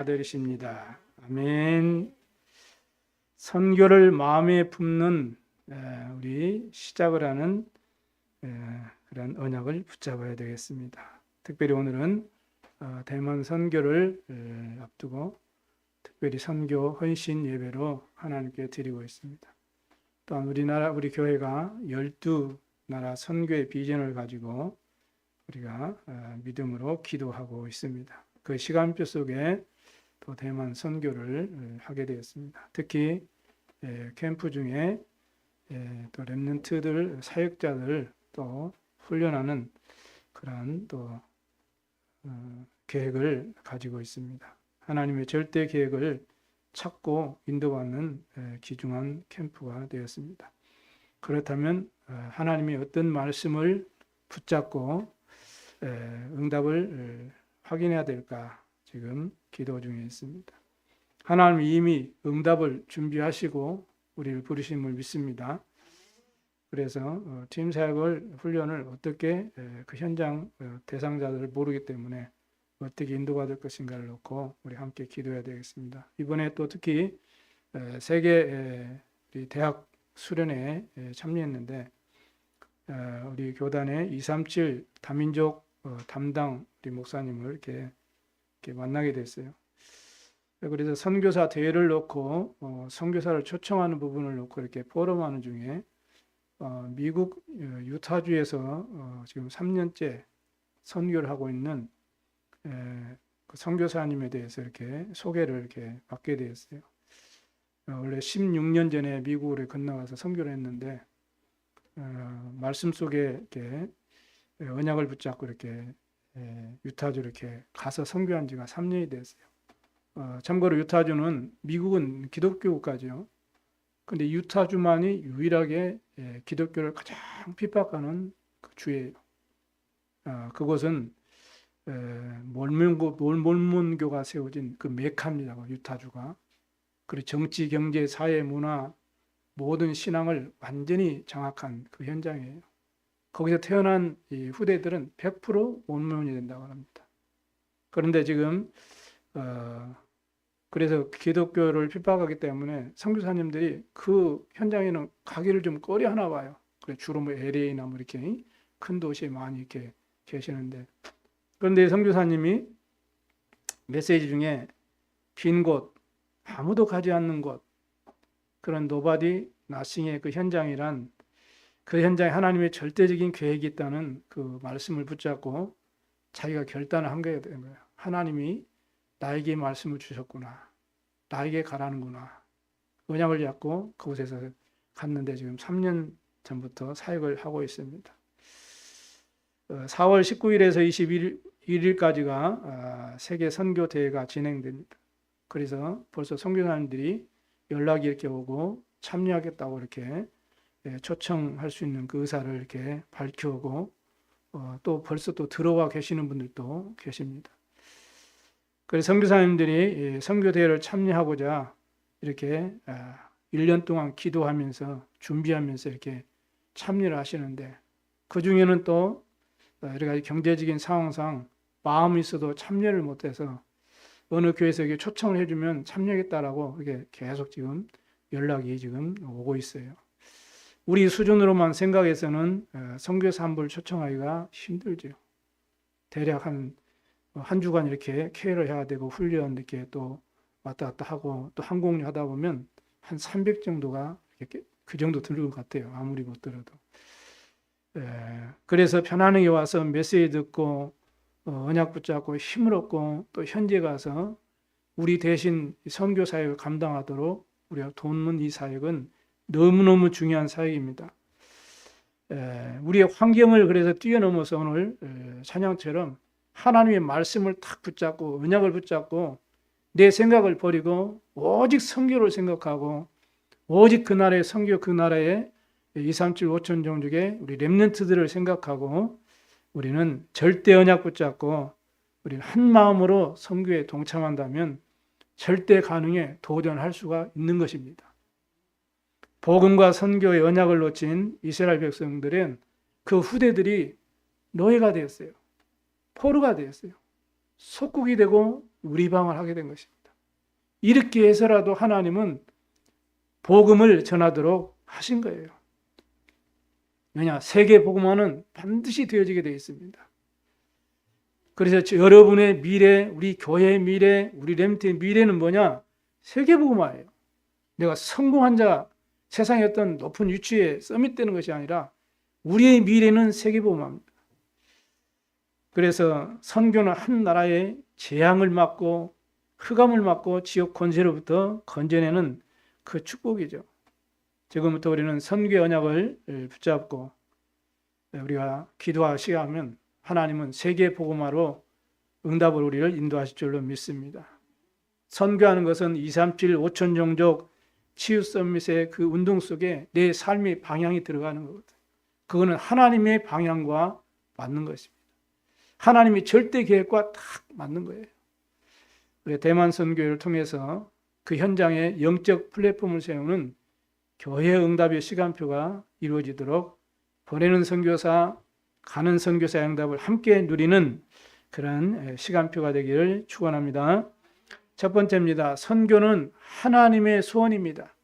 아들이십니다. 아멘. 선교를 마음에 품는 우리 시작을 하는 그런 언약을 붙잡아야 되겠습니다. 특별히 오늘은 대만 선교를 앞두고 특별히 선교 헌신 예배로 하나님께 드리고 있습니다. 또한 우리 교회가 12나라 선교의 비전을 가지고 우리가 믿음으로 기도하고 있습니다. 그 시간표 속에 또 대만 선교를 하게 되었습니다. 특히 캠프 중에 또 렘넌트들, 사역자들 또 훈련하는 그러한 또 계획을 가지고 있습니다. 하나님의 절대 계획을 찾고 인도받는 귀중한 캠프가 되었습니다. 그렇다면 하나님이 어떤 말씀을 붙잡고 응답을 확인해야 될까 지금 기도 중에 있습니다. 하나님이 이미 응답을 준비하시고 우리를 부르심을 믿습니다. 그래서 팀 사역을 훈련을 어떻게 그 현장 대상자들을 모르기 때문에 어떻게 인도받을 것인가를 놓고 우리 함께 기도해야 되겠습니다. 이번에 또 특히 세계 대학 수련회에 참여했는데 우리 교단의 237 다민족 담당 우리 목사님을 이렇게 만나게 됐어요. 그래서 선교사 대회를 놓고 선교사를 초청하는 부분을 놓고 이렇게 포럼하는 중에 미국 유타주에서 지금 3년째 선교를 하고 있는 그 선교사님에 대해서 이렇게 소개를 이렇게 받게 되었어요. 원래 16년 전에 미국으로 건너가서 선교를 했는데 말씀 속에 이렇게 언약을 붙잡고 이렇게 유타주 이렇게 가서 선교한 지가 3년이 됐어요. 참고로 유타주는 미국은 기독교 국가죠. 근데 유타주만이 유일하게 기독교를 가장 핍박하는 그 주예요. 그곳은 몰몬교가 세워진 그 메카입니다. 유타주가. 그리고 정치, 경제, 사회, 문화 모든 신앙을 완전히 장악한 그 현장이에요. 거기서 태어난 이 후대들은 100% 몰몬이 된다고 합니다. 그런데 지금 그래서 기독교를 핍박하기 때문에 선교사님들이 그 현장에는 가기를 좀 꺼려하나 봐요. 그래 주로 뭐 LA나 뭐 이렇게 큰 도시에 많이 이렇게 계시는데, 그런데 선교사님이 메시지 중에 빈 곳, 아무도 가지 않는 곳, 그런 노바디 나싱의 그 현장이란 그 현장에 하나님의 절대적인 계획이 있다는 그 말씀을 붙잡고 자기가 결단을 한 게 된 거예요. 하나님이 나에게 말씀을 주셨구나. 나에게 가라는구나. 언약을 잡고 그곳에서 갔는데 지금 3년 전부터 사역을 하고 있습니다. 4월 19일에서 21일까지가 세계 선교 대회가 진행됩니다. 그래서 벌써 선교사님들이 연락이 이렇게 오고 참여하겠다고 이렇게 초청할 수 있는 그 의사를 이렇게 밝혀오고 또 벌써 또 들어와 계시는 분들도 계십니다. 그래서 선교사님들이 선교 대회를 참여하고자 이렇게 1년 동안 기도하면서 준비하면서 이렇게 참여를 하시는데, 그 중에는 또 여러 가지 경제적인 상황상 마음이 있어도 참여를 못해서 어느 교회에서 이게 초청을 해주면 참여하겠다라고 이렇게 계속 지금 연락이 지금 오고 있어요. 우리 수준으로만 생각해서는 선교사 한 분을 초청하기가 힘들죠. 대략 한 주간 이렇게 케어를 해야 되고 훈련 이렇게 또 왔다 갔다 하고 또 항공료 하다 보면 한 300 정도가 이렇게 그 정도 드는 것 같아요. 아무리 못 들어도. 그래서 편안하게 와서 메시지 듣고 언약 붙잡고 힘을 얻고 또 현지에 가서 우리 대신 선교 사역을 감당하도록 우리가 돕는 이 사역은 너무너무 중요한 사역입니다. 우리의 환경을 그래서 뛰어넘어서 오늘 찬양처럼 하나님의 말씀을 탁 붙잡고 언약을 붙잡고 내 생각을 버리고 오직 선교를 생각하고 오직 그 나라의 선교, 그 나라의 237 5천 종족의 우리 렘넌트들을 생각하고 우리는 절대 언약 붙잡고 우리는 한 마음으로 선교에 동참한다면 절대 가능에 도전할 수가 있는 것입니다. 복음과 선교의 언약을 놓친 이스라엘 백성들은 그 후대들이 노예가 되었어요. 포로가 되었어요. 속국이 되고 우리방을 하게 된 것입니다. 이렇게 해서라도 하나님은 복음을 전하도록 하신 거예요. 왜냐? 세계 복음화는 반드시 되어지게 되어 있습니다. 그래서 여러분의 미래, 우리 교회의 미래, 우리 렘트의 미래는 뭐냐? 세계 복음화예요. 내가 성공한 자, 세상의 어떤 높은 위치에 서밋되는 것이 아니라 우리의 미래는 세계 복음화입니다. 그래서 선교는 한 나라의 재앙을 막고 흑암을 막고 지옥 권세로부터 건져내는 그 축복이죠. 지금부터 우리는 선교의 언약을 붙잡고 우리가 기도하시면 하나님은 세계 복음화로 응답을 우리를 인도하실 줄로 믿습니다. 선교하는 것은 237 5천 종족 치유 서밋의 그 운동 속에 내 삶의 방향이 들어가는 거거든요. 그거는 하나님의 방향과 맞는 것입니다. 하나님의 절대 계획과 딱 맞는 거예요. 대만 선교회를 통해서 그 현장에 영적 플랫폼을 세우는 교회 응답의 시간표가 이루어지도록 보내는 선교사, 가는 선교사의 응답을 함께 누리는 그런 시간표가 되기를 축원합니다. 첫 번째입니다. 선교는 하나님의 소원입니다.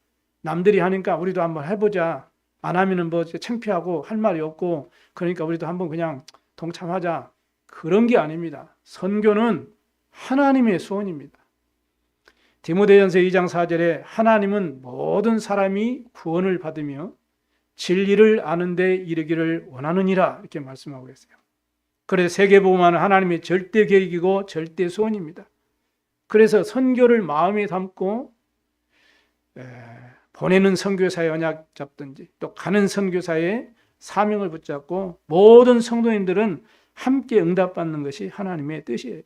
남들이 하니까 우리도 한번 해보자. 안 하면은 뭐 창피하고 할 말이 없고 그러니까 우리도 한번 그냥 동참하자. 그런 게 아닙니다. 선교는 하나님의 소원입니다. 디모데전서 2장 4절에 하나님은 모든 사람이 구원을 받으며 진리를 아는 데 이르기를 원하느니라 이렇게 말씀하고 있어요. 그래서 세계복음화는 하나님의 절대 계획이고 절대 소원입니다. 그래서 선교를 마음에 담고 보내는 선교사의 언약 잡든지 또 가는 선교사의 사명을 붙잡고 모든 성도인들은 함께 응답받는 것이 하나님의 뜻이에요.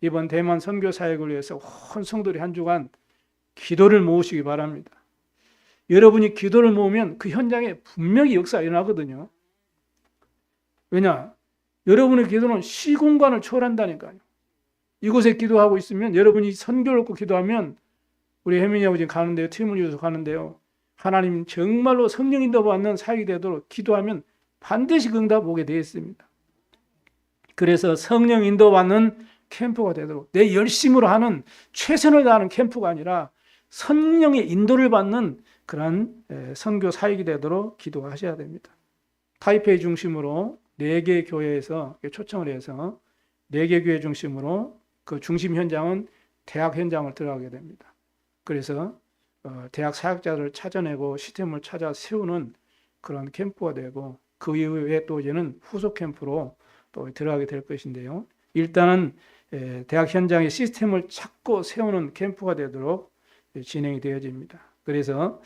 이번 대만 선교 사역을 위해서 온 성도들이 한 주간 기도를 모으시기 바랍니다. 여러분이 기도를 모으면 그 현장에 분명히 역사가 일어나거든요. 왜냐? 여러분의 기도는 시공간을 초월한다니까요. 이곳에 기도하고 있으면 여러분이 선교를 놓고 기도하면 우리 혜민이 아버지 가는데요. 팀을 이루어서 가는데요. 하나님 정말로 성령 인도 받는 사역이 되도록 기도하면 반드시 응답 오게 되어 있습니다. 그래서 성령 인도 받는 캠프가 되도록 내 열심으로 하는 최선을 다하는 캠프가 아니라 성령의 인도를 받는 그런 선교 사역이 되도록 기도하셔야 됩니다. 타이페이 중심으로 4개 교회에서 초청을 해서 4개 교회 중심으로 그 중심 현장은 대학 현장을 들어가게 됩니다. 그래서 대학 사역자들을 찾아내고 시스템을 찾아 세우는 그런 캠프가 되고 그 이후에 또 이제는 후속 캠프로 또 들어가게 될 것인데요. 일단은 대학 현장의 시스템을 찾고 세우는 캠프가 되도록 진행이 되어집니다. 그래서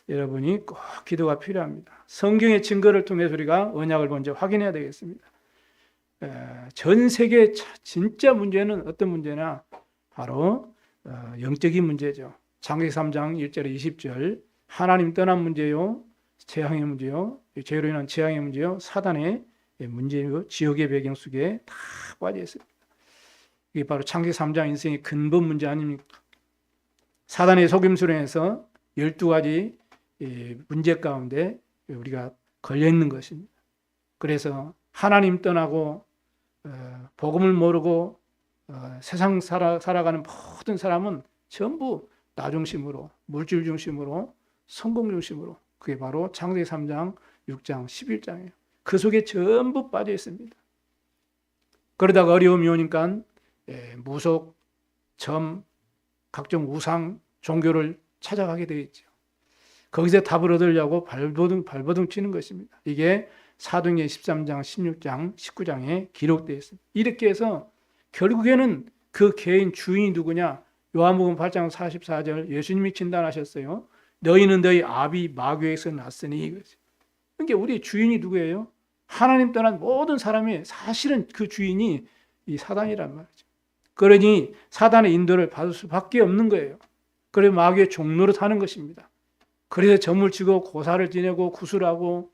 여러분이 꼭 기도가 필요합니다. 성경의 증거를 통해서 우리가 언약을 먼저 확인해야 되겠습니다. 전 세계 진짜 문제는 어떤 문제냐? 바로 영적인 문제죠. 창세기 3장 1절에 20절 하나님 떠난 문제요, 재앙의 문제요, 죄로 인한 재앙의 문제요, 사단의 문제요, 지옥의 배경 속에 다 빠져 있습니다. 이게 바로 창세기 3장 인생의 근본 문제 아닙니까? 사단의 속임수로 해서 12가지 문제 가운데 우리가 걸려 있는 것입니다. 그래서 하나님 떠나고 복음을 모르고 세상 살아가는 모든 사람은 전부 나 중심으로, 물질 중심으로, 성공 중심으로, 그게 바로 창세기 3장, 6장, 11장이에요. 그 속에 전부 빠져 있습니다. 그러다가 어려움이 오니까 무속, 점, 각종 우상, 종교를 찾아가게 되어 있죠. 거기서 답을 얻으려고 발버둥 치는 것입니다. 이게 사도행전 13장, 16장, 19장에 기록되어 있습니다. 이렇게 해서 결국에는 그 개인 주인이 누구냐? 요한복음 8장 44절 예수님이 진단하셨어요. 너희는 너희 아비 마귀에서 났으니. 그러니까 우리 주인이 누구예요? 하나님 떠난 모든 사람이 사실은 그 주인이 이 사단이란 말이죠. 그러니 사단의 인도를 받을 수밖에 없는 거예요. 그래서 마귀의 종로로 사는 것입니다. 그래서 점을 치고 고사를 지내고 구술하고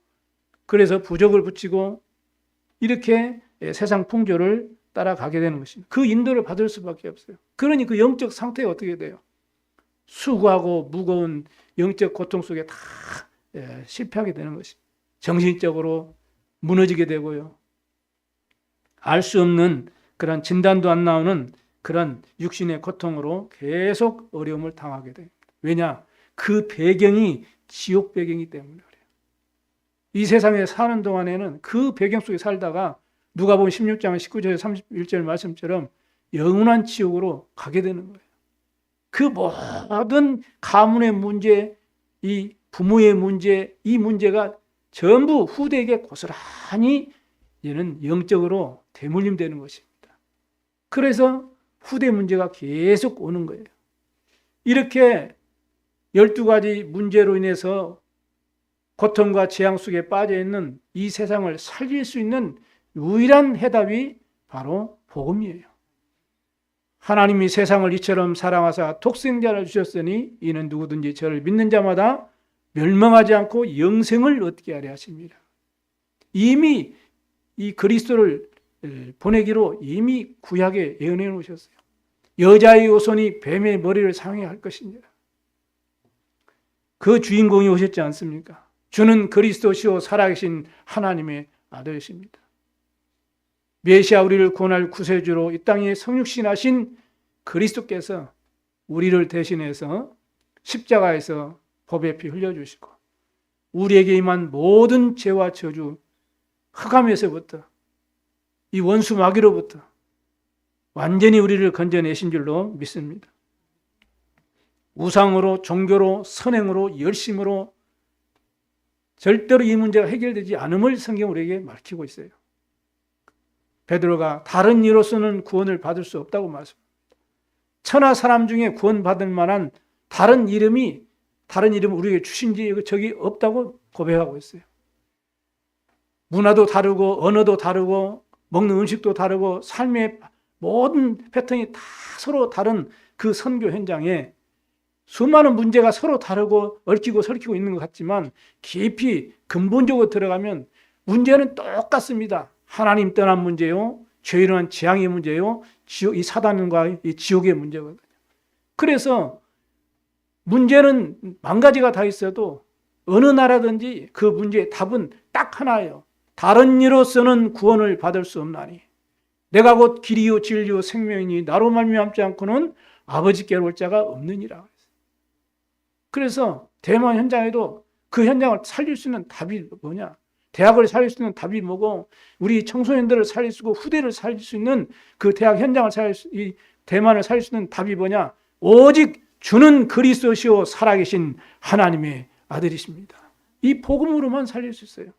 그래서 부적을 붙이고 이렇게 세상 풍조를 따라가게 되는 것입니다. 그 인도를 받을 수밖에 없어요. 그러니 그 영적 상태가 어떻게 돼요? 수고하고 무거운 영적 고통 속에 다 실패하게 되는 것입니다. 정신적으로 무너지게 되고요. 알 수 없는 그런 진단도 안 나오는 그런 육신의 고통으로 계속 어려움을 당하게 됩니다. 왜냐? 그 배경이 지옥 배경이기 때문에 그래요. 이 세상에 사는 동안에는 그 배경 속에 살다가 누가복음 16장 19절 31절 말씀처럼 영원한 지옥으로 가게 되는 거예요. 그 모든 가문의 문제, 이 부모의 문제, 이 문제가 전부 후대에게 고스란히 얘는 영적으로 대물림되는 것입니다. 그래서 후대 문제가 계속 오는 거예요. 이렇게 12가지 문제로 인해서 고통과 재앙 속에 빠져 있는 이 세상을 살릴 수 있는 유일한 해답이 바로 복음이에요. 하나님이 세상을 이처럼 사랑하사 독생자를 주셨으니 이는 누구든지 저를 믿는 자마다 멸망하지 않고 영생을 얻게 하려 하십니다. 이미 이 그리스도를 보내기로 이미 구약에 예언해 놓으셨어요. 여자의 후손이 뱀의 머리를 상해할 것입니다. 그 주인공이 오셨지 않습니까? 주는 그리스도시요 살아계신 하나님의 아들이십니다. 메시아 우리를 구원할 구세주로 이 땅에 성육신하신 그리스도께서 우리를 대신해서 십자가에서 법의 피 흘려주시고 우리에게 임한 모든 죄와 저주, 흑암에서부터 이 원수 마귀로부터 완전히 우리를 건져내신 줄로 믿습니다. 우상으로, 종교로, 선행으로, 열심으로 절대로 이 문제가 해결되지 않음을 성경 우리에게 밝히고 있어요. 베드로가 다른 이로서는 구원을 받을 수 없다고 말씀합니다. 천하 사람 중에 구원받을 만한 다른 이름을 우리에게 주신 적이 없다고 고백하고 있어요. 문화도 다르고 언어도 다르고 먹는 음식도 다르고 삶의 모든 패턴이 다 서로 다른 그 선교 현장에 수많은 문제가 서로 다르고 얽히고 설키고 있는 것 같지만 깊이 근본적으로 들어가면 문제는 똑같습니다. 하나님 떠난 문제요, 죄로 인한 재앙의 문제요, 이 사단과 이 지옥의 문제거든요. 그래서 문제는 만 가지가 다 있어도 어느 나라든지 그 문제의 답은 딱 하나예요. 다른 이로서는 구원을 받을 수 없나니 내가 곧 길이요 진리요 생명이니 나로 말미암지 않고는 아버지께로 올 자가 없느니라. 그래서 대만 현장에도 그 현장을 살릴 수 있는 답이 뭐냐? 대학을 살릴 수 있는 답이 뭐고, 우리 청소년들을 살릴 수 있고 후대를 살릴 수 있는 그 대학 현장을 살릴 수, 이 대만을 살릴 수 있는 답이 뭐냐? 오직 주는 그리스도시요 살아계신 하나님의 아들이십니다. 이 복음으로만 살릴 수 있어요.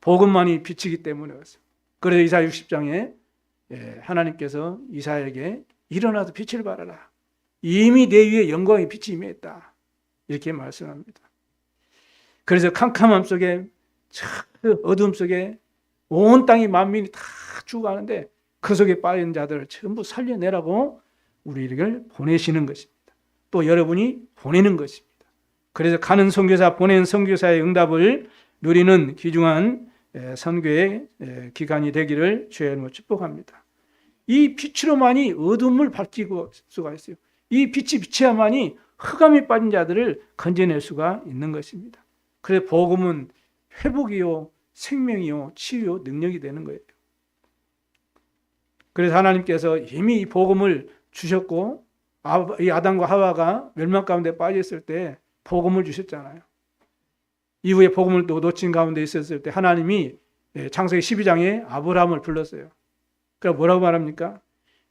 복음만이 빛이기 때문에 그렇습니다. 그래서 이사야 60장에 하나님께서 이사야에게 일어나서 빛을 발하라. 이미 내 위에 영광의 빛이 임했다. 이렇게 말씀합니다. 그래서 캄캄함 속에, 어둠 속에 온 땅이 만민이 다 죽어가는데 그 속에 빠진 자들을 전부 살려내라고 우리를 보내시는 것입니다. 또 여러분이 보내는 것입니다. 그래서 가는 선교사, 보내는 선교사의 응답을 누리는 귀중한 선교의 기간이 되기를 주의 이름으로 축복합니다. 이 빛으로만이 어둠을 밝히고 수가 있어요. 이 빛이 비쳐야만이 흑암에 빠진 자들을 건져낼 수가 있는 것입니다. 그래서 복음은 회복이요, 생명이요, 치유요, 능력이 되는 거예요. 그래서 하나님께서 이미 이 복음을 주셨고, 이 아담과 하와가 멸망 가운데 빠졌을 때 복음을 주셨잖아요. 이후에 복음을 또 놓친 가운데 있었을 때 하나님이 창세기 12장에 아브라함을 불렀어요. 그럼 뭐라고 말합니까?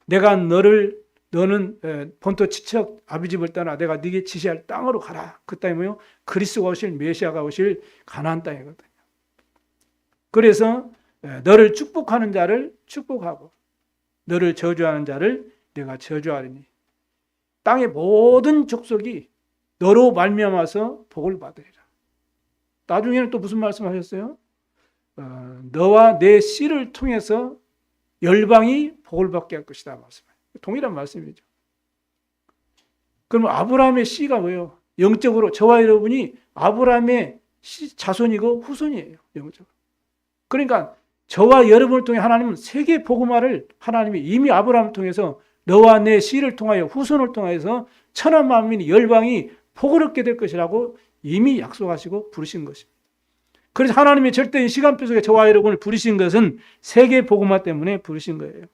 내가 너는 본토 지척 아비집을 떠나 내가 네게 지시할 땅으로 가라. 그 땅이 뭐요? 그리스도가 오실 메시아가 오실 가나안 땅이거든요. 그래서 너를 축복하는 자를 축복하고 너를 저주하는 자를 내가 저주하리니 땅의 모든 족속이 너로 말미암아서 복을 받으리라. 나중에는 또 무슨 말씀하셨어요? 너와 내 씨를 통해서 열방이 복을 받게 할 것이다 말씀해요. 동일한 말씀이죠. 그럼 아브라함의 씨가 뭐예요? 영적으로 저와 여러분이 아브라함의 자손이고 후손이에요. 영적으로. 그러니까 저와 여러분을 통해 하나님은 세계 복음화를 하나님이 이미 아브라함을 통해서 너와 내 씨를 통하여 후손을 통해서 천하 만민이 열방이 복을 얻게 될 것이라고 이미 약속하시고 부르신 것입니다. 그래서 하나님의 절대인 시간표 속에 저와 여러분을 부르신 것은 세계 복음화 때문에 부르신 거예요.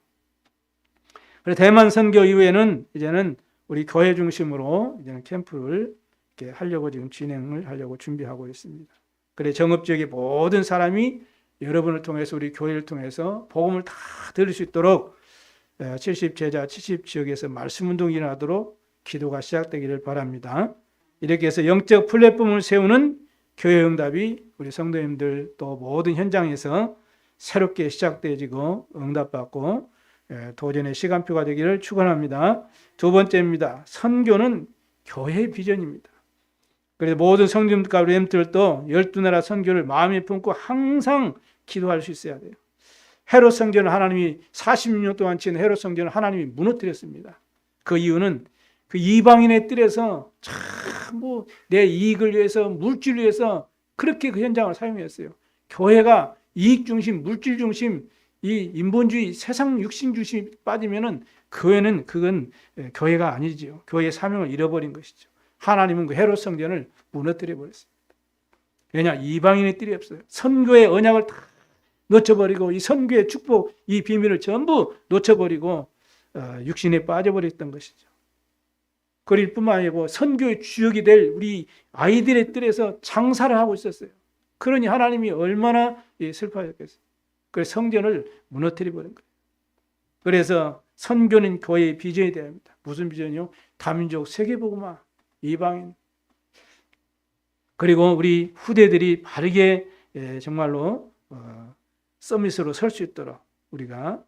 그래서 대만 선교 이후에는 이제는 우리 교회 중심으로 이제는 캠프를 이렇게 하려고 지금 진행을 하려고 준비하고 있습니다. 그래 정읍 지역의 모든 사람이 여러분을 통해서 우리 교회를 통해서 복음을 다 들을 수 있도록 70제자 70지역에서 말씀 운동이 일어나도록 기도가 시작되기를 바랍니다. 이렇게 해서 영적 플랫폼을 세우는 교회 응답이 우리 성도님들 또 모든 현장에서 새롭게 시작되어지고 응답받고 도전의 시간표가 되기를 축원합니다. 두 번째입니다. 선교는 교회의 비전입니다. 그래서 모든 성도님들과 렘들도 12나라 선교를 마음에 품고 항상 기도할 수 있어야 돼요. 헤롯 성전을 하나님이 40년 동안 지은 헤롯 성전을 하나님이 무너뜨렸습니다. 그 이유는 그 이방인의 뜰에서 참 내 이익을 위해서 물질을 위해서 그렇게 그 현장을 사용했어요. 교회가 이익 중심, 물질 중심, 이 인본주의, 세상 육신 중심이 빠지면은 그건 교회가 아니지요. 교회의 사명을 잃어버린 것이죠. 하나님은 그 헤롯 성전을 무너뜨려 버렸습니다. 왜냐? 이방인의 뜰이 없어요. 선교의 언약을 다 놓쳐버리고 이 선교의 축복, 이 비밀을 전부 놓쳐버리고 육신에 빠져버렸던 것이죠. 그럴 뿐만 아니고 선교의 주역이 될 우리 아이들의 뜰에서 장사를 하고 있었어요. 그러니 하나님이 얼마나 슬퍼하셨겠어요. 그래서 성전을 무너뜨려 버린 거예요. 그래서 선교는 교회의 비전이 되어야 합니다. 무슨 비전이요? 다민족 세계복음화, 이방인. 그리고 우리 후대들이 바르게 정말로 서밋으로 설 수 있도록 우리가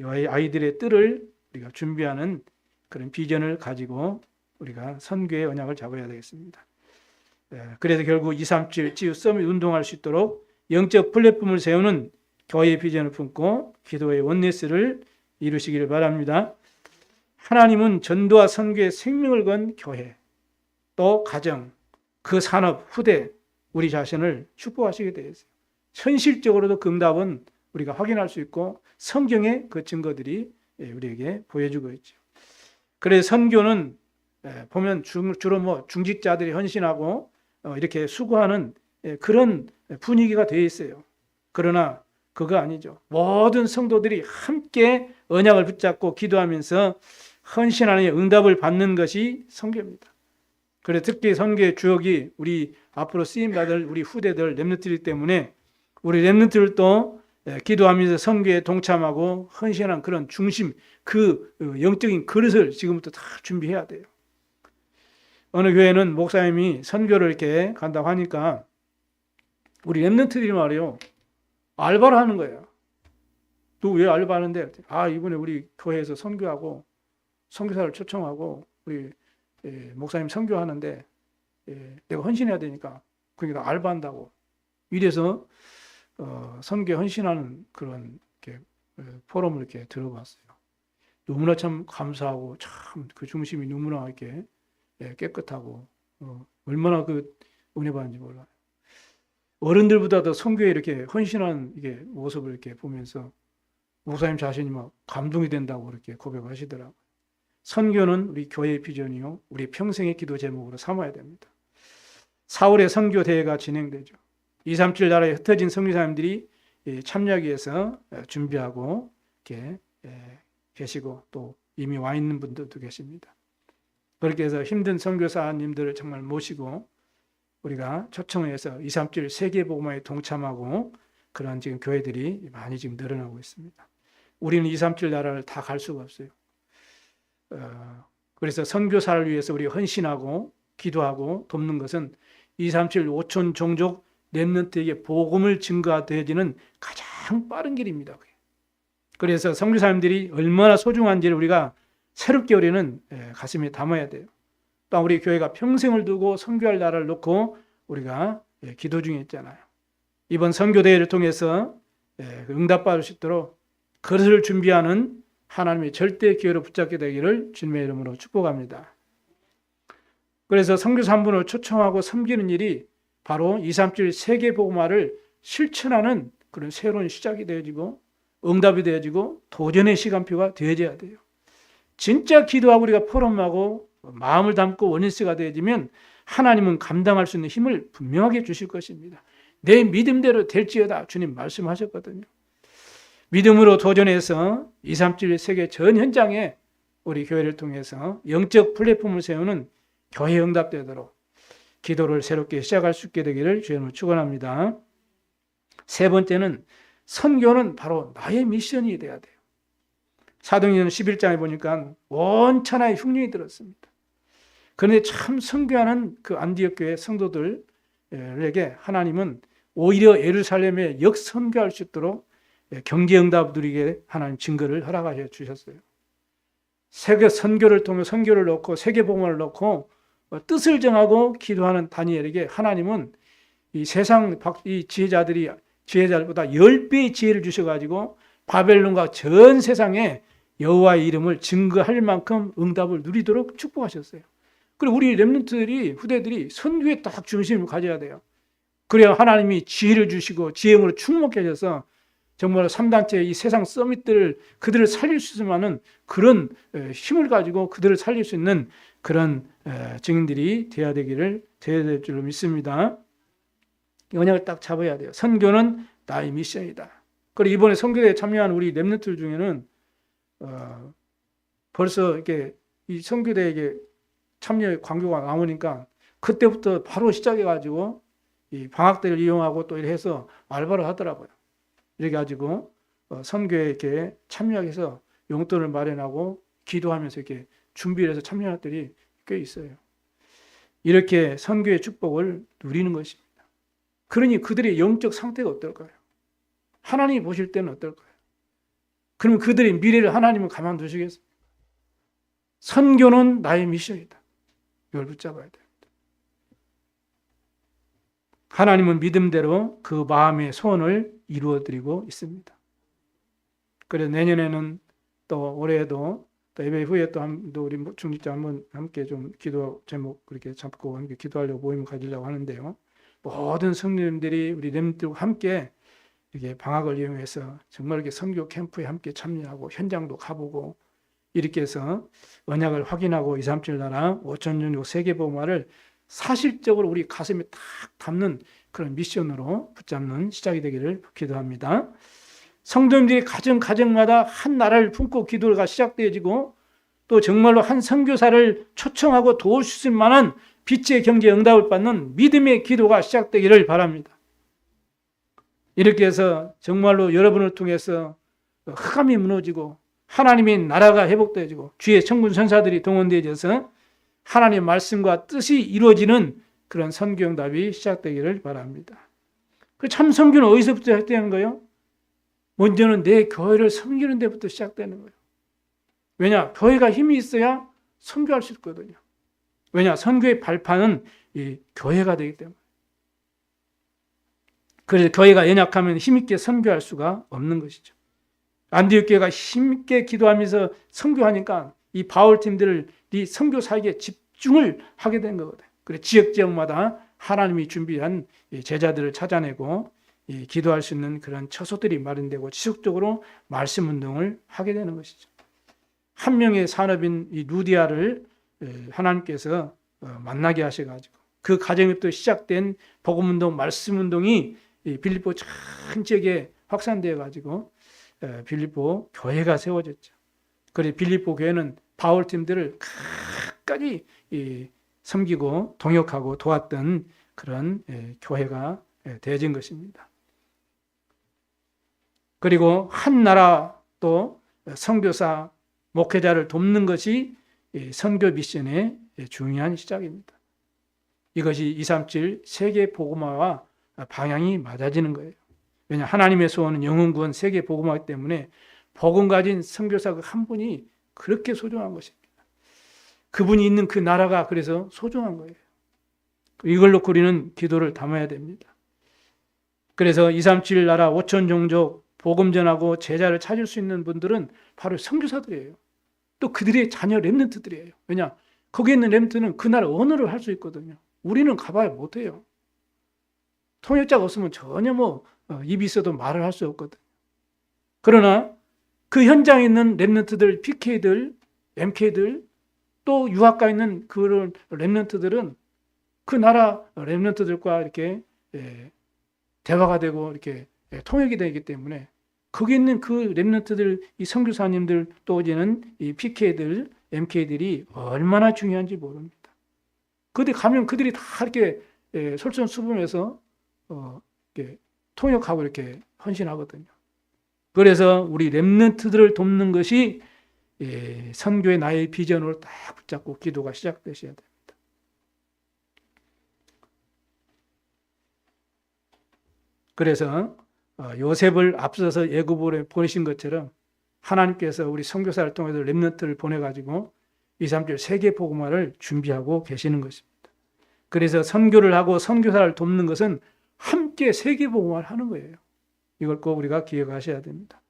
아이들의 뜰을 우리가 준비하는 그런 비전을 가지고 우리가 선교의 언약을 잡아야 되겠습니다. 그래서 결국 237 치유 서밋 운동할 수 있도록 영적 플랫폼을 세우는 교회의 비전을 품고 기도의 원네스를 이루시기를 바랍니다. 하나님은 전도와 선교의 생명을 건 교회, 또 가정, 그 산업, 후대, 우리 자신을 축복하시게 되어 있어요. 현실적으로도 그 응답은 우리가 확인할 수 있고 성경의 그 증거들이 우리에게 보여주고 있죠. 그래서 선교는 보면 주로 중직자들이 헌신하고 이렇게 수고하는 그런 분위기가 되어 있어요. 그러나 그거 아니죠. 모든 성도들이 함께 언약을 붙잡고 기도하면서 헌신하는 응답을 받는 것이 선교입니다. 그래서 특히 선교의 주역이 우리 앞으로 쓰임받을 우리 후대들 렘넌트이기 때문에 우리 렘넌트들도 기도하면서 선교에 동참하고 헌신한 그런 중심, 그 영적인 그릇을 지금부터 다 준비해야 돼요. 어느 교회는 목사님이 선교를 이렇게 간다고 하니까 우리 렘넌트들이 말이에요. 알바를 하는 거예요. 너 왜 알바하는데? 이번에 우리 교회에서 선교하고 선교사를 초청하고 우리 목사님 선교하는데 내가 헌신해야 되니까 그러니까 알바한다고. 이래서 선교 헌신하는 그런 포럼을 이렇게 들어봤어요. 너무나 참 감사하고 참 그 중심이 너무나 이렇게 깨끗하고 얼마나 그 은혜 받는지 몰라요. 어른들보다도 선교에 이렇게 헌신한 이게 모습을 이렇게 보면서 목사님 자신이 막 감동이 된다고 이렇게 고백하시더라고요. 선교는 우리 교회의 비전이요, 우리 평생의 기도 제목으로 삼아야 됩니다. 4월에 선교 대회가 진행되죠. 237 나라에 흩어진 선교사님들이 참여하기 위해서 준비하고 이렇게 계시고 또 이미 와 있는 분들도 계십니다. 그렇게 해서 힘든 선교사님들을 정말 모시고 우리가 초청해서 237 세계복음화에 동참하고 그런 지금 교회들이 많이 지금 늘어나고 있습니다. 우리는 237 나라를 다 갈 수가 없어요. 그래서 선교사를 위해서 우리가 헌신하고 기도하고 돕는 것은 237 5천 종족 렘넌트에게 복음을 증거되어지는 가장 빠른 길입니다. 그래서 선교사님들이 얼마나 소중한지를 우리가 새롭게 우리는 가슴에 담아야 돼요. 또 우리 교회가 평생을 두고 선교할 나라를 놓고 우리가 기도 중에 있잖아요. 이번 선교대회를 통해서 응답받을 수 있도록 그릇을 준비하는 하나님의 절대 기회로 붙잡게 되기를 주님의 이름으로 축복합니다. 그래서 선교사 한 분을 초청하고 섬기는 일이 바로 237 세계복음화를 실천하는 그런 새로운 시작이 되어지고 응답이 되어지고 도전의 시간표가 되어져야 돼요. 진짜 기도하고 우리가 포럼하고 마음을 담고 원인스가 되어지면 하나님은 감당할 수 있는 힘을 분명하게 주실 것입니다. 내 믿음대로 될지어다 주님 말씀하셨거든요. 믿음으로 도전해서 237 세계 전 현장에 우리 교회를 통해서 영적 플랫폼을 세우는 교회 응답되도록 기도를 새롭게 시작할 수 있게 되기를 주님으로 축원합니다. 세 번째는 선교는 바로 나의 미션이 돼야 돼요. 사도행전 11장에 보니까 원천하의 흉년이 들었습니다. 그런데 참 선교하는 그 안디옥 교회 성도들에게 하나님은 오히려 예루살렘에 역선교할 수 있도록 경제응답 누리게 하나님 증거를 허락하여 주셨어요. 세계 선교를 통해 선교를 놓고 세계복음을 놓고 뜻을 정하고 기도하는 다니엘에게 하나님은 이 세상 이 지혜자들보다 10배의 지혜를 주셔가지고 바벨론과 전 세상에 여호와의 이름을 증거할 만큼 응답을 누리도록 축복하셨어요. 그리고 우리 렘넌트들이 후대들이 선교에 딱 중심을 가져야 돼요. 그래야 하나님이 지혜를 주시고 지혜로 충만케 하셔서 정말 3단체 이 세상 서밋들을 그들을 살릴 수 있을 만한 그런 힘을 가지고 그들을 살릴 수 있는 그런 증인들이 되어야 될 줄로 믿습니다. 이 언약을 딱 잡아야 돼요. 선교는 나의 미션이다. 그리고 이번에 선교대에 참여한 우리 렘넌트 중에는 벌써 이렇게 이 선교대에 참여 광고가 나오니까 그때부터 바로 시작해가지고 이 방학 때를 이용하고 또 이래서 알바를 하더라고요. 이렇게 가지고 선교에 이렇게 참여해서 용돈을 마련하고 기도하면서 이렇게 준비를 해서 참여할 들이 꽤 있어요. 이렇게 선교의 축복을 누리는 것입니다. 그러니 그들의 영적 상태가 어떨까요? 하나님이 보실 때는 어떨까요? 그럼 그들의 미래를 하나님은 가만두시겠습니까? 선교는 나의 미션이다. 이걸 붙잡아야 됩니다. 하나님은 믿음대로 그 마음의 소원을 이루어드리고 있습니다. 그래서 내년에는 또 올해에도 또 예배 후에 또 우리 중직자 한번 함께 좀 기도 제목 그렇게 잡고 함께 기도하려고 모임을 가지려고 하는데요. 모든 성도님들이 우리 렘들과 함께 이렇게 방학을 이용해서 정말 이렇게 선교 캠프에 함께 참여하고 현장도 가보고 이렇게 해서 언약을 확인하고 237 나라 5,000년 세계복음화를 사실적으로 우리 가슴에 딱 담는 그런 미션으로 붙잡는 시작이 되기를 기도합니다. 성도님들이 가정마다 한 나라를 품고 기도가 시작되어지고 또 정말로 한 선교사를 초청하고 도울 수 있을 만한 빛의 경제 응답을 받는 믿음의 기도가 시작되기를 바랍니다. 이렇게 해서 정말로 여러분을 통해서 흑암이 무너지고 하나님의 나라가 회복되어지고 주의 천군 선사들이 동원되어져서 하나님의 말씀과 뜻이 이루어지는 그런 선교 응답이 시작되기를 바랍니다. 그 참 선교는 어디서부터 시작되는 거예요? 먼저는 내 교회를 섬기는 데부터 시작되는 거예요. 왜냐? 교회가 힘이 있어야 선교할 수 있거든요. 왜냐? 선교의 발판은 이 교회가 되기 때문에. 그래서 교회가 연약하면 힘있게 선교할 수가 없는 것이죠. 안디옥 교회가 힘있게 기도하면서 선교하니까 이 바울 팀들이 선교 사역에 집중을 하게 된 거거든요. 그래서 지역마다 하나님이 준비한 제자들을 찾아내고 기도할 수 있는 그런 처소들이 마련되고 지속적으로 말씀 운동을 하게 되는 것이죠. 한 명의 산업인 이 루디아를 하나님께서 만나게 하셔가지고 그 과정에부터 시작된 복음 운동, 말씀 운동이 빌립보 전 지역에 확산되어 가지고 빌립보 교회가 세워졌죠. 그래서 빌립보 교회는 바울 팀들을 끝까지 섬기고 동역하고 도왔던 그런 교회가 되어진 것입니다. 그리고 한 나라 또 선교사, 목회자를 돕는 것이 선교 미션의 중요한 시작입니다. 이것이 237 세계 복음화와 방향이 맞아지는 거예요. 왜냐 하나님의 소원은 영혼 구원 세계 복음화이기 때문에 복음 가진 선교사 한 분이 그렇게 소중한 것입니다. 그분이 있는 그 나라가 그래서 소중한 거예요. 이걸로 우리는 기도를 담아야 됩니다. 그래서 237 나라 5천 종족 복음 전하고 제자를 찾을 수 있는 분들은 바로 선교사들이에요. 또 그들의 자녀 렘넌트들이에요. 왜냐 거기에 있는 렘넌트는 그 나라 언어를 할 수 있거든요. 우리는 가봐야 못해요. 통역자가 없으면 전혀 입이 있어도 말을 할 수 없거든요. 그러나 그 현장에 있는 렘넌트들, PK들, MK들 또 유학가 있는 그런 렘넌트들은 그 나라 렘넌트들과 이렇게 대화가 되고 이렇게 통역이 되기 때문에 거기 있는 그 렘넌트들, 이 선교사님들 또 이제는 이 PK들, MK들이 얼마나 중요한지 모릅니다. 그때 가면 그들이 다 이렇게 솔선수범해서 이렇게 통역하고 이렇게 헌신하거든요. 그래서 우리 렘넌트들을 돕는 것이 선교의 나의 비전으로 딱 붙잡고 기도가 시작되셔야 됩니다. 그래서 요셉을 앞서서 애굽으로 보내신 것처럼 하나님께서 우리 선교사를 통해서 렘넌트를 보내가지고 2, 3절 세계 복음화를 준비하고 계시는 것입니다. 그래서 선교를 하고 선교사를 돕는 것은 함께 세계 복음화를 하는 거예요. 이걸 꼭 우리가 기억하셔야 됩니다.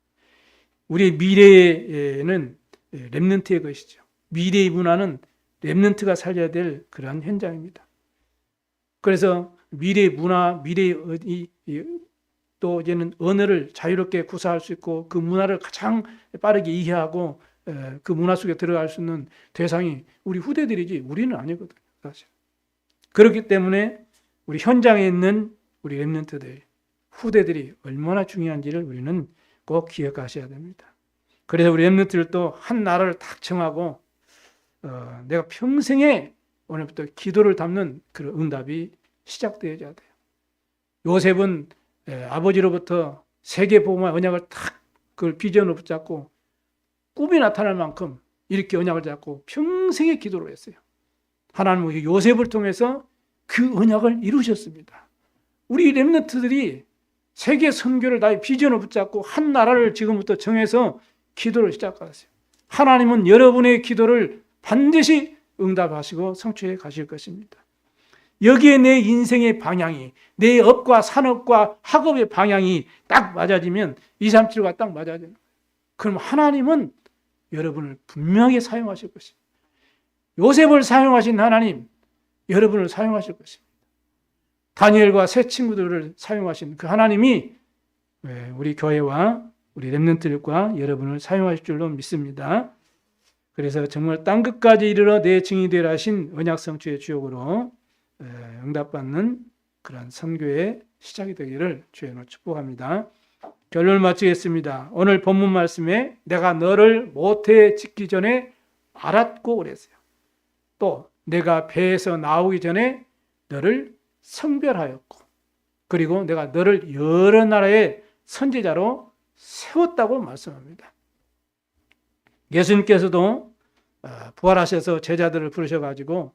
우리의 미래에는 렘넌트의 것이죠. 미래의 문화는 렘넌트가 살려야 될 그러한 현장입니다. 그래서 미래의 문화, 미래의 또 이제는 언어를 자유롭게 구사할 수 있고 그 문화를 가장 빠르게 이해하고 그 문화 속에 들어갈 수 있는 대상이 우리 후대들이지 우리는 아니거든요, 사실. 그렇기 때문에 우리 현장에 있는 우리 렘넌트들, 후대들이 얼마나 중요한지를 우리는 꼭 기억하셔야 됩니다. 그래서 우리 렘넌트들도 한 나라를 딱 정하고 내가 평생에 오늘부터 기도를 담는 그런 응답이 시작되어야 돼요. 요셉은 아버지로부터 세계 복음화 언약을 딱 그걸 비전으로 붙잡고 꿈이 나타날 만큼 이렇게 언약을 잡고 평생의 기도를 했어요. 하나님은 요셉을 통해서 그 언약을 이루셨습니다. 우리 렘넌트들이 세계 선교를 나의 비전으로 붙잡고 한 나라를 지금부터 정해서 기도를 시작하세요. 하나님은 여러분의 기도를 반드시 응답하시고 성취해 가실 것입니다. 여기에 내 인생의 방향이, 내 업과 산업과 학업의 방향이 딱 맞아지면 2, 3, 7과 딱 맞아져요. 그럼 하나님은 여러분을 분명히 사용하실 것입니다. 요셉을 사용하신 하나님, 여러분을 사용하실 것입니다. 다니엘과 세 친구들을 사용하신 그 하나님이 우리 교회와 우리 렘넌트들과 여러분을 사용하실 줄로 믿습니다. 그래서 정말 땅끝까지 이르러 내 증인이 되라 하신 언약 성취의 주역으로 응답받는 그런 선교의 시작이 되기를 주의 이름으로 축복합니다. 결론을 마치겠습니다. 오늘 본문 말씀에 내가 너를 모태에 짓기 전에 알았고 그랬어요. 또 내가 배에서 나오기 전에 너를 성별하였고 그리고 내가 너를 여러 나라의 선지자로 세웠다고 말씀합니다. 예수님께서도 부활하셔서 제자들을 부르셔가지고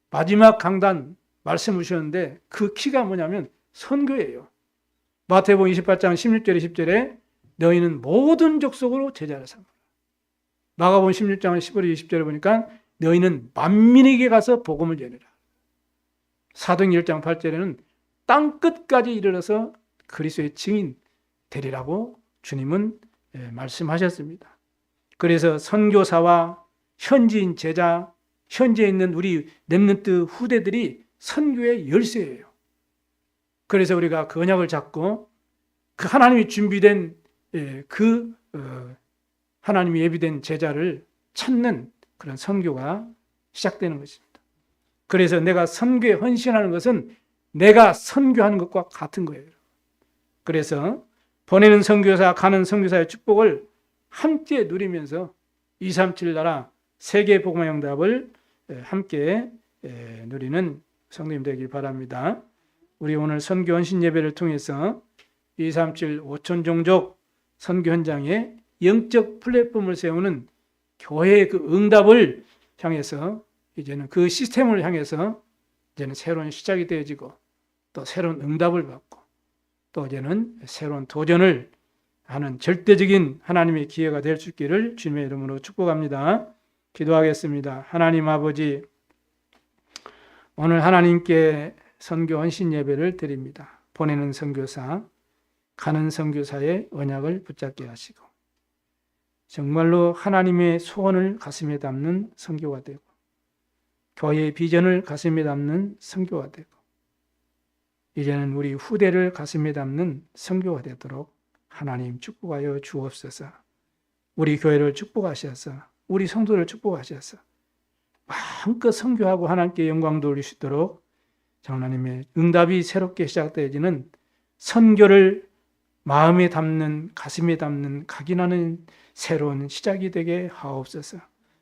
마지막 강단 말씀을 주셨는데 그 키가 뭐냐면 선교예요. 마태복음 28장 16절 20절에 너희는 모든 족속으로 제자를 삼으라. 마가복음 16장 15절 20절에 보니까 너희는 만민에게 가서 복음을 전해라. 사도행 1장 8절에는 땅끝까지 이르러서 그리스도의 증인 되리라고 주님은 말씀하셨습니다. 그래서 선교사와 현지인 제자, 현지에 있는 우리 렘넌트 후대들이 선교의 열쇠예요. 그래서 우리가 그 언약을 잡고 그 하나님이 준비된 그 하나님이 예비된 제자를 찾는 그런 선교가 시작되는 것입니다. 그래서 내가 선교에 헌신하는 것은 내가 선교하는 것과 같은 거예요. 그래서 보내는 선교사, 가는 선교사의 축복을 함께 누리면서 237 나라 세계 복음화 응답을 함께 누리는 성도님 되길 바랍니다. 우리 오늘 선교 헌신 예배를 통해서 237 5천 종족 선교 현장에 영적 플랫폼을 세우는 교회의 그 응답을 향해서 이제는 그 시스템을 향해서 이제는 새로운 시작이 되어지고 또 새로운 응답을 받고 또 이제는 새로운 도전을 하는 절대적인 하나님의 기회가 될 수 있기를 주님의 이름으로 축복합니다. 기도하겠습니다. 하나님 아버지, 오늘 하나님께 선교 헌신 예배를 드립니다. 보내는 선교사, 가는 선교사의 언약을 붙잡게 하시고 정말로 하나님의 소원을 가슴에 담는 선교가 되고 교회의 비전을 가슴에 담는 선교가 되고 이제는 우리 후대를 가슴에 담는 선교가 되도록 하나님 축복하여 주옵소서. 우리 교회를 축복하셔서 우리 성도를 축복하셔서 마음껏 선교하고 하나님께 영광 돌릴 수 있도록 하나님의 응답이 새롭게 시작되어지는 선교를 마음에 담는, 가슴에 담는 각인하는 새로운 시작이 되게 하옵소서.